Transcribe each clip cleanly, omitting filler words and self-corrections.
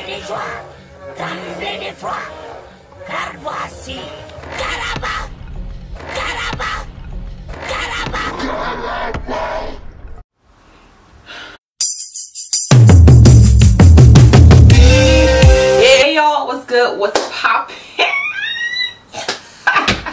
des joies, ramenez des foi, car voici Caraba, Caraba, Caraba, Caraba. Hey y'all, what's good? What's poppin'?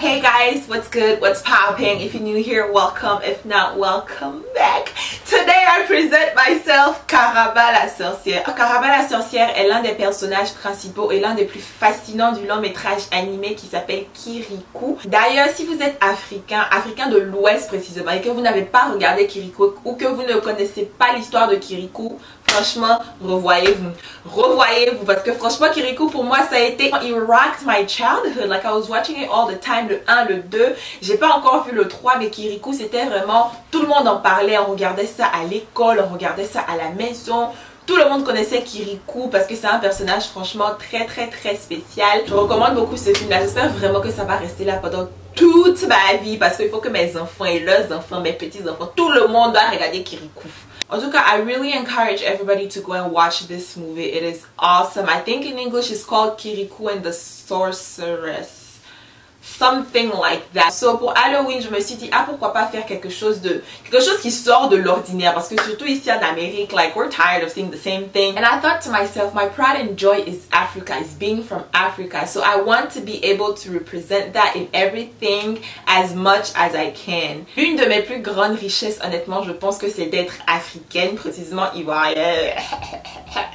Hey guys, what's good? What's popping? If you're new here, welcome. If not, welcome back. Today I present myself Caraba la sorcière. Caraba la sorcière est l'un des personnages principaux et l'un des plus fascinants du long métrage animé qui s'appelle Kirikou. D'ailleurs, si vous êtes africain de l'Ouest précisément, et que vous n'avez pas regardé Kirikou ou que vous ne connaissez pas l'histoire de Kirikou, franchement, revoyez-vous parce que franchement Kirikou pour moi ça a été, it rocked my childhood, like I was watching it all the time, le 1, le 2, j'ai pas encore vu le 3 mais Kirikou c'était vraiment, tout le monde en parlait, on regardait ça à l'école, on regardait ça à la maison. Tout le monde connaissait Kirikou parce que c'est un personnage franchement très spécial. Je recommande beaucoup ce film là, j'espère vraiment que ça va rester là pendant toute ma vie parce qu'il faut que mes enfants et leurs enfants, mes petits enfants, tout le monde doit regarder Kirikou. En tout cas, I really encourage everybody to go and watch this movie. It is awesome. I think in English it's called Kirikou and the Sorceress. Something like that. So pour Halloween, je me suis dit pourquoi pas faire quelque chose qui sort de l'ordinaire parce que surtout ici en Amérique, like we're tired of seeing the same thing. And I thought to myself, my pride and joy is Africa, is being from Africa. So I want to be able to represent that in everything as much as I can. L'une de mes plus grandes richesses, honnêtement, je pense que c'est d'être africaine, précisément ivoirienne.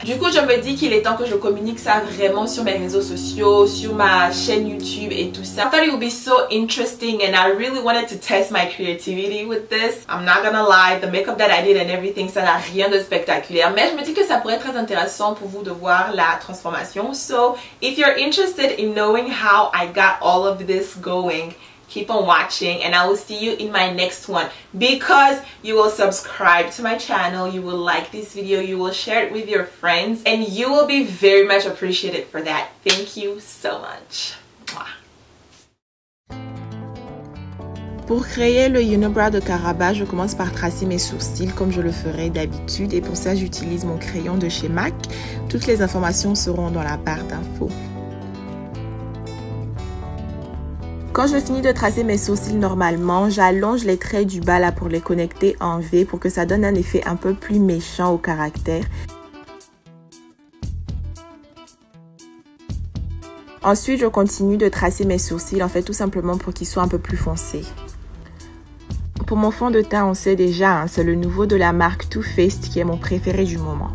Du coup, je me dis qu'il est temps que je communique ça vraiment sur mes réseaux sociaux, sur ma chaîne YouTube et tout ça. It would be so interesting and I really wanted to test my creativity with this. I'm not gonna lie, the makeup that I did and everything, ça n'a rien de spectaculaire, mais je me dis que ça pourrait être très intéressant pour vous de voir la transformation. So if you're interested in knowing how I got all of this going, keep on watching and I will see you in my next one because you will subscribe to my channel, you will like this video, you will share it with your friends and you will be very much appreciated for that. Thank you so much. Mwah. Pour créer le unibrow de Caraba, je commence par tracer mes sourcils comme je le ferais d'habitude et pour ça j'utilise mon crayon de chez MAC. Toutes les informations seront dans la barre d'infos. Quand je finis de tracer mes sourcils normalement, j'allonge les traits du bas là pour les connecter en V pour que ça donne un effet un peu plus méchant au caractère. Ensuite, je continue de tracer mes sourcils, en fait tout simplement pour qu'ils soient un peu plus foncés. Pour mon fond de teint, on sait déjà, c'est le nouveau de la marque Too Faced qui est mon préféré du moment.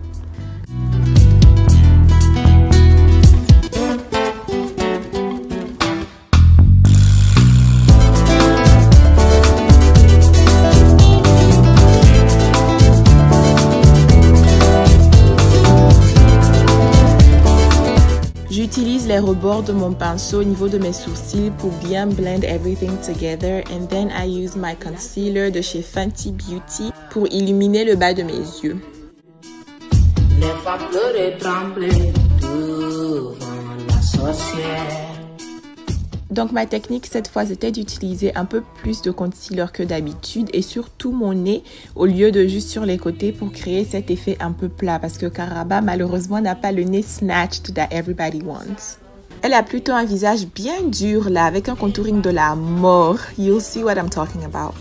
J'utilise les rebords de mon pinceau au niveau de mes sourcils pour bien blend everything together and then I use my concealer de chez Fenty Beauty pour illuminer le bas de mes yeux. Donc ma technique cette fois c'était d'utiliser un peu plus de concealer que d'habitude et surtout mon nez au lieu de juste sur les côtés pour créer cet effet un peu plat parce que Caraba malheureusement n'a pas le nez snatched that everybody wants. Elle a plutôt un visage bien dur là avec un contouring de la mort. You'll see what I'm talking about.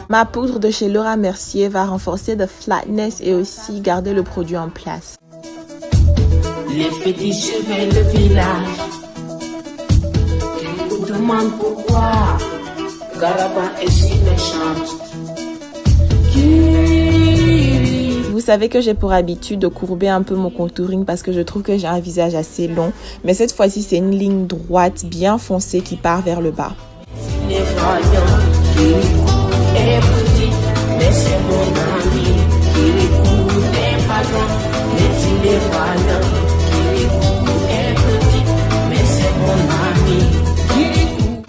Ma poudre de chez Laura Mercier va renforcer the flatness et aussi garder le produit en place. Les fétiches vers le village. Qui vous demande pourquoi Caraba est si méchante. Vous savez que j'ai pour habitude de courber un peu mon contouring parce que je trouve que j'ai un visage assez long. Mais cette fois-ci, c'est une ligne droite bien foncée qui part vers le bas.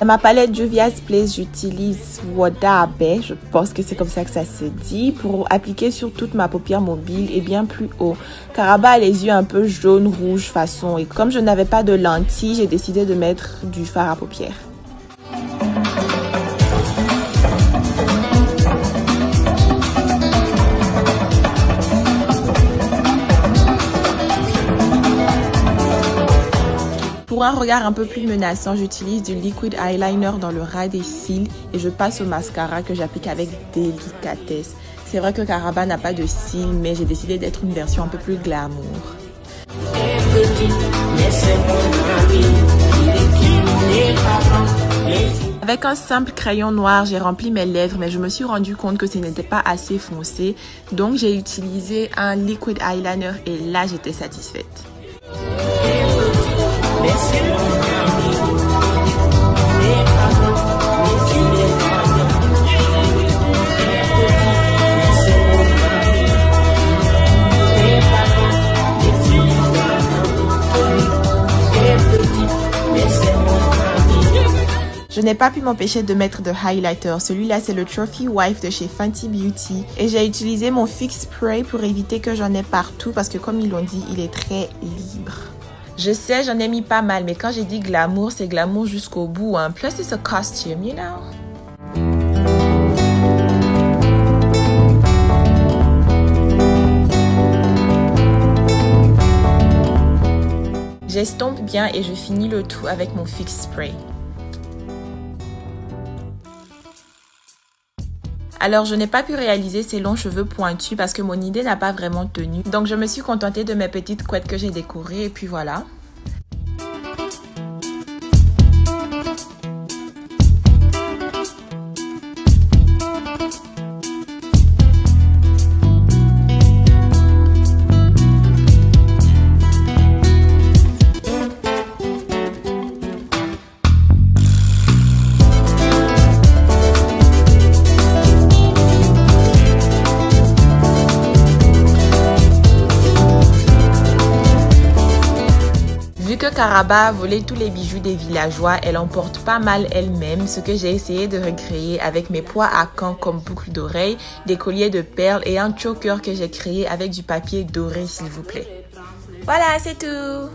Dans ma palette Juvia's Place, j'utilise Wadabe, je pense que c'est comme ça que ça se dit, pour appliquer sur toute ma paupière mobile et bien plus haut. Caraba a les yeux un peu jaune, rouge façon et comme je n'avais pas de lentilles, j'ai décidé de mettre du fard à paupières. Pour un regard un peu plus menaçant, j'utilise du liquid eyeliner dans le ras des cils et je passe au mascara que j'applique avec délicatesse. C'est vrai que Caraba n'a pas de cils, mais j'ai décidé d'être une version un peu plus glamour. Avec un simple crayon noir, j'ai rempli mes lèvres, mais je me suis rendu compte que ce n'était pas assez foncé. Donc j'ai utilisé un liquid eyeliner et là j'étais satisfaite. Je n'ai pas pu m'empêcher de mettre de highlighter. Celui-là, c'est le Trophy Wife de chez Fenty Beauty. Et j'ai utilisé mon Fix Spray pour éviter que j'en ai partout parce que comme ils l'ont dit, il est très libre. Je sais, j'en ai mis pas mal, mais quand j'ai dit glamour, c'est glamour jusqu'au bout. Hein. Plus, it's a costume, you know? J'estompe bien et je finis le tout avec mon Fix Spray. Alors, je n'ai pas pu réaliser ces longs cheveux pointus parce que mon idée n'a pas vraiment tenu. Donc, je me suis contentée de mes petites couettes que j'ai décorées et puis voilà. Vu que Caraba a volé tous les bijoux des villageois, elle en porte pas mal elle-même, ce que j'ai essayé de recréer avec mes pois à caen comme boucle d'oreille, des colliers de perles et un choker que j'ai créé avec du papier doré s'il vous plaît. Voilà, c'est tout!